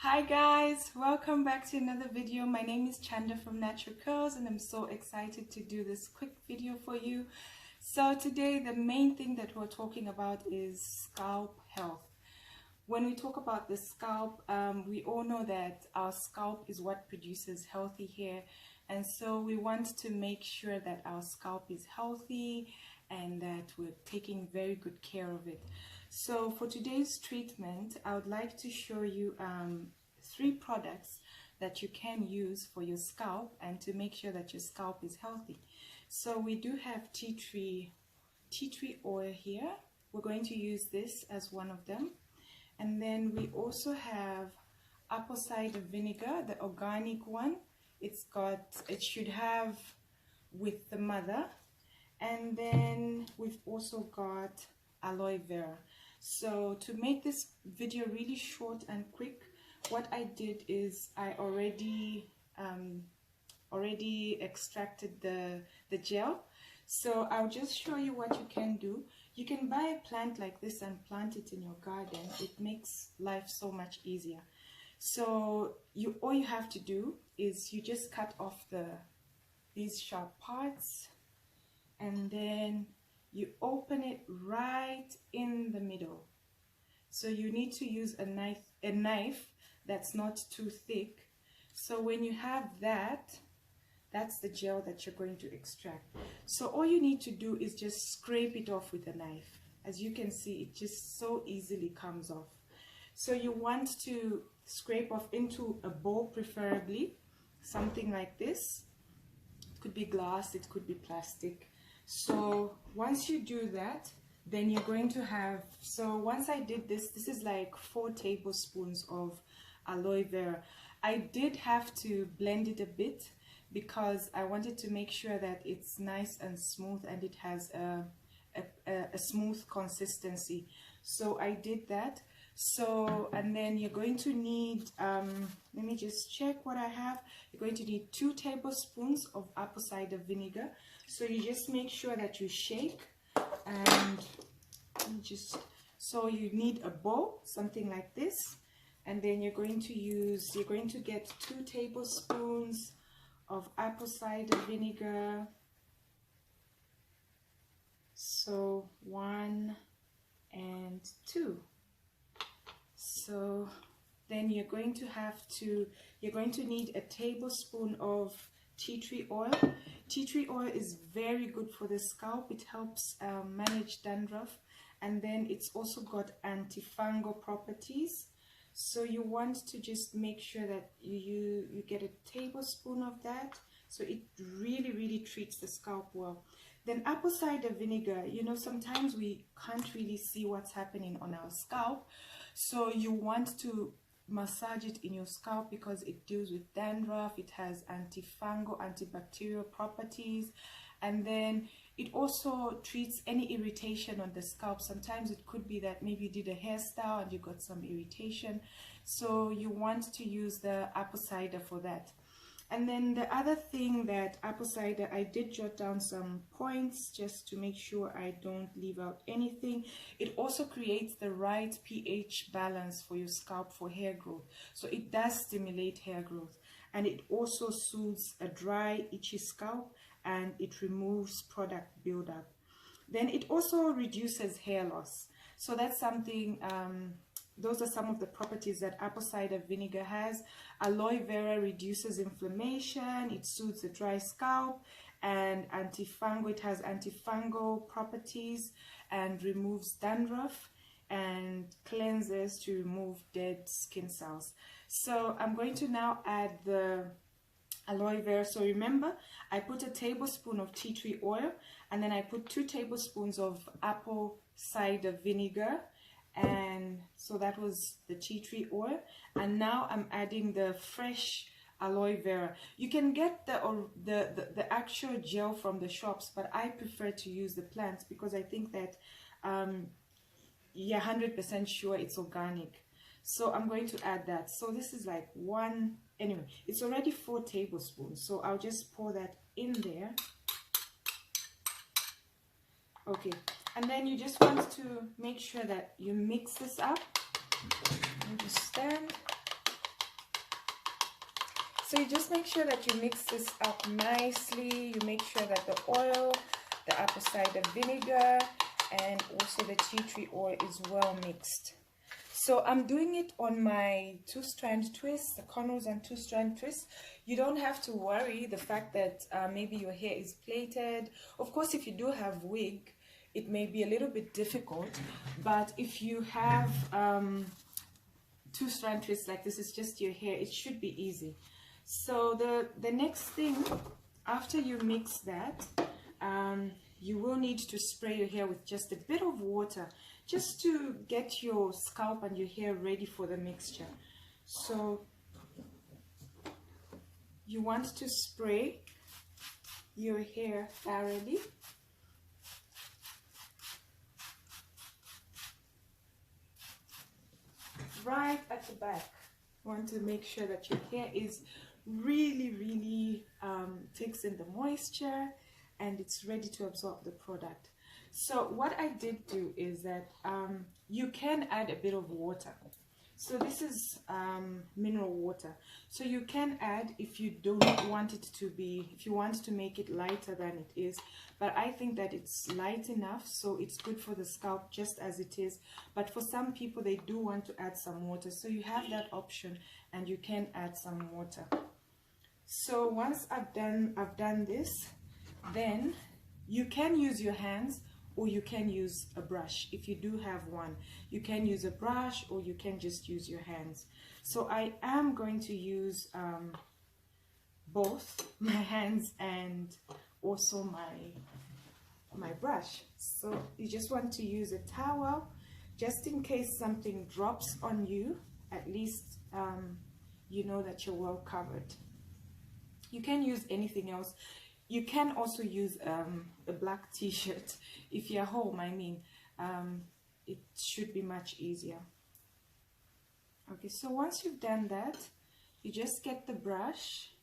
Hi guys, welcome back to another video. My name is Chanda from Natural Curls and I'm so excited to do this quick video for you. So today the main thing that we're talking about is scalp health. When we talk about the scalp, we all know that our scalp is what produces healthy hair, and so we want to make sure that our scalp is healthy and that we're taking very good care of it. So for today's treatment, I would like to show you 3 products that you can use for your scalp and to make sure that your scalp is healthy. So we do have tea tree oil here. We're going to use this as one of them. And then we also have apple cider vinegar, the organic one. It should have with the mother. And then we've also got aloe vera. So to make this video really short and quick, what I did is I already extracted the gel. So I'll just show you what you can do. You can buy a plant like this and plant it in your garden. It makes life so much easier. So all you have to do is you just cut off these sharp parts, and then you open it right in the middle. So you need to use a knife that's not too thick. So when you have that, that's the gel that you're going to extract. So all you need to do is just scrape it off with a knife. As you can see, it just so easily comes off. So you want to scrape off into a bowl, preferably something like this. It could be glass, it could be plastic. So once you do that, then you're going to have, so once I did this is like 4 tablespoons of aloe vera. I did have to blend it a bit because I wanted to make sure that it's nice and smooth and it has a smooth consistency. So I did that. So, and then you're going to need, let me just check what I have. You're going to need 2 tablespoons of apple cider vinegar. So you just make sure that you shake, and so you need a bowl, something like this. And then you're going to get 2 tablespoons of apple cider vinegar. So 1 and 2. So then you're going to need a tablespoon of tea tree oil. Tea tree oil is very good for the scalp. It helps manage dandruff, and then it's also got antifungal properties. So you want to just make sure that you get a tablespoon of that, so it really treats the scalp well. Then apple cider vinegar, you know, sometimes we can't really see what's happening on our scalp, so you want to massage it in your scalp because it deals with dandruff. It has antifungal, antibacterial properties, and then it also treats any irritation on the scalp. Sometimes it could be that maybe you did a hairstyle and you got some irritation, so you want to use the apple cider for that. And then the other thing that apple cider, I did jot down some points just to make sure I don't leave out anything. It also creates the right pH balance for your scalp for hair growth. So it does stimulate hair growth, and it also soothes a dry, itchy scalp, and it removes product buildup. Then it also reduces hair loss. So that's something, those are some of the properties that apple cider vinegar has. Aloe vera reduces inflammation, it soothes the dry scalp, and antifungal, it has antifungal properties and removes dandruff and cleanses to remove dead skin cells. So I'm going to now add the aloe vera. So remember, I put a tablespoon of tea tree oil, and then I put 2 tablespoons of apple cider vinegar, and so that was the tea tree oil. And now I'm adding the fresh aloe vera. You can get the actual gel from the shops, but I prefer to use the plants because I think that you're 100% sure it's organic. So I'm going to add that. So this is like 1, anyway, it's already 4 tablespoons. So I'll just pour that in there. Okay, and then you just want to make sure that you mix this up. You just stand. So you just make sure that you mix this up nicely. You make sure that the oil, the apple cider vinegar, and also the tea tree oil is well mixed. So I'm doing it on my 2-strand twist, the cornrows and 2-strand twist. You don't have to worry the fact that maybe your hair is plaited. Of course, if you do have wig, it may be a little bit difficult, but if you have 2-strand twists like this, it's just your hair, it should be easy. So the next thing, after you mix that, you will need to spray your hair with just a bit of water, just to get your scalp and your hair ready for the mixture. So you want to spray your hair thoroughly. Right at the back. You want to make sure that your hair is really takes in the moisture and it's ready to absorb the product. So what I did do is that you can add a bit of water. So this is mineral water. So you can add if you don't want it to be, if you want to make it lighter than it is. But I think that it's light enough, so it's good for the scalp just as it is. But for some people, they do want to add some water. So you have that option and you can add some water. So once I've done this, then you can use your hands or you can use a brush. If you do have one, you can use a brush or you can just use your hands. So I am going to use both my hands and also my brush. So you just want to use a towel just in case something drops on you. At least you know that you're well covered. You can use anything else. You can also use a black t-shirt if you're home. I mean, it should be much easier. Okay, so once you've done that, you just get the brush.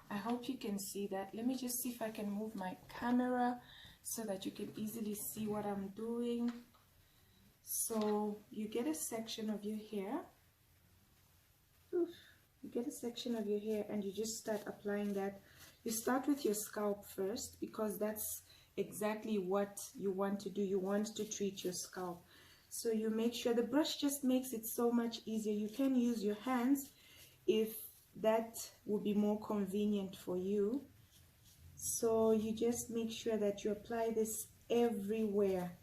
I hope you can see that. Let me just see if I can move my camera so that you can easily see what I'm doing. So you get a section of your hair. Oof. You get a section of your hair and you just start applying that. You start with your scalp first because that's exactly what you want to do. You want to treat your scalp. So you make sure the brush just makes it so much easier. You can use your hands if that would be more convenient for you. So you just make sure that you apply this everywhere.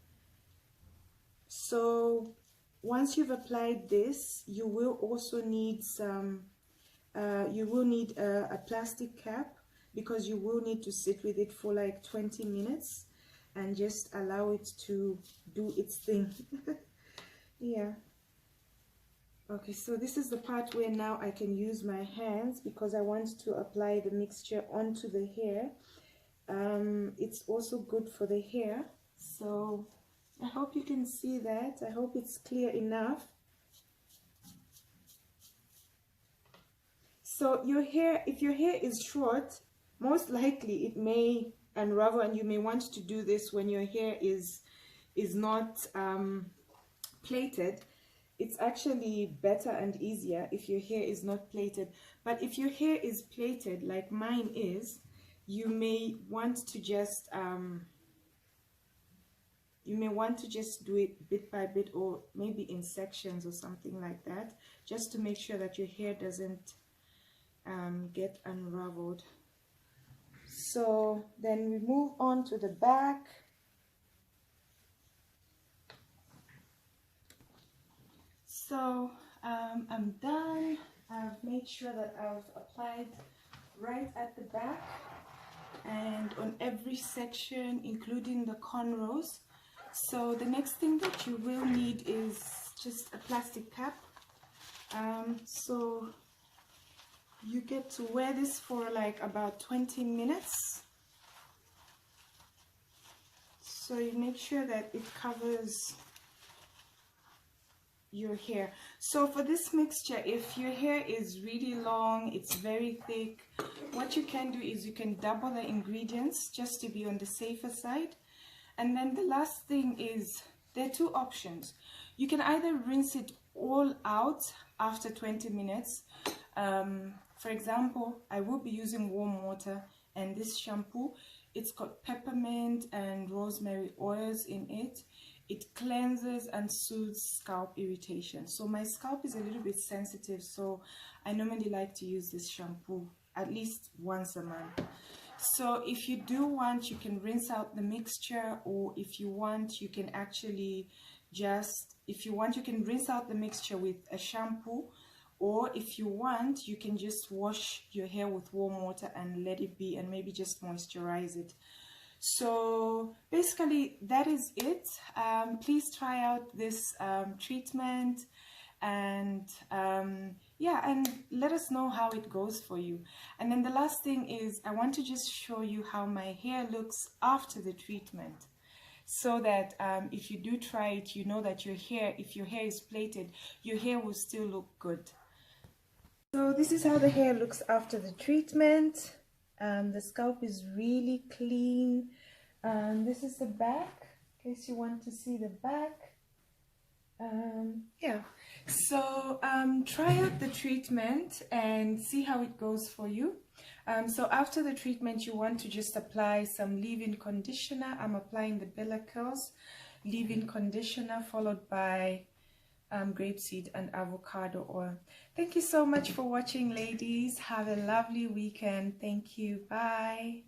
So once you've applied this, you will also need some a plastic cap, because you will need to sit with it for like 20 minutes and just allow it to do its thing. Yeah. Okay, so this is the part where now I can use my hands because I want to apply the mixture onto the hair. It's also good for the hair. So I hope you can see that. I hope it's clear enough. So your hair, if your hair is short, most likely it may unravel, and you may want to do this when your hair is not plaited. It's actually better and easier if your hair is not plaited. But if your hair is plaited like mine is, you may want to just do it bit by bit, or maybe in sections or something like that, just to make sure that your hair doesn't get unraveled. So then we move on to the back. So I'm done. I've made sure that I've applied right at the back and on every section, including the cornrows. So the next thing that you will need is just a plastic cap. So you get to wear this for like about 20 minutes. So you make sure that it covers your hair. So for this mixture, if your hair is really long, it's very thick, what you can do is you can double the ingredients just to be on the safer side. And then the last thing is, there are two options. You can either rinse it all out after 20 minutes For example, I will be using warm water, and this shampoo, it's got peppermint and rosemary oils in it. It cleanses and soothes scalp irritation. So my scalp is a little bit sensitive, so I normally like to use this shampoo at least once a month. So if you do want, you can rinse out the mixture, or if you want, you can actually just, if you want, you can rinse out the mixture with a shampoo, or if you want, you can just wash your hair with warm water and let it be, and maybe just moisturize it. So basically that is it. Please try out this treatment, and yeah, and let us know how it goes for you. And then the last thing is, I want to just show you how my hair looks after the treatment, so that if you do try it, you know that your hair, if your hair is plaited, your hair will still look good. So this is how the hair looks after the treatment. The scalp is really clean. This is the back, in case you want to see the back. Yeah, so try out the treatment and see how it goes for you. So after the treatment, you want to just apply some leave-in conditioner. I'm applying the Bella Curls leave-in conditioner, followed by grapeseed and avocado oil. Thank you so much for watching, ladies. Have a lovely weekend. Thank you. Bye.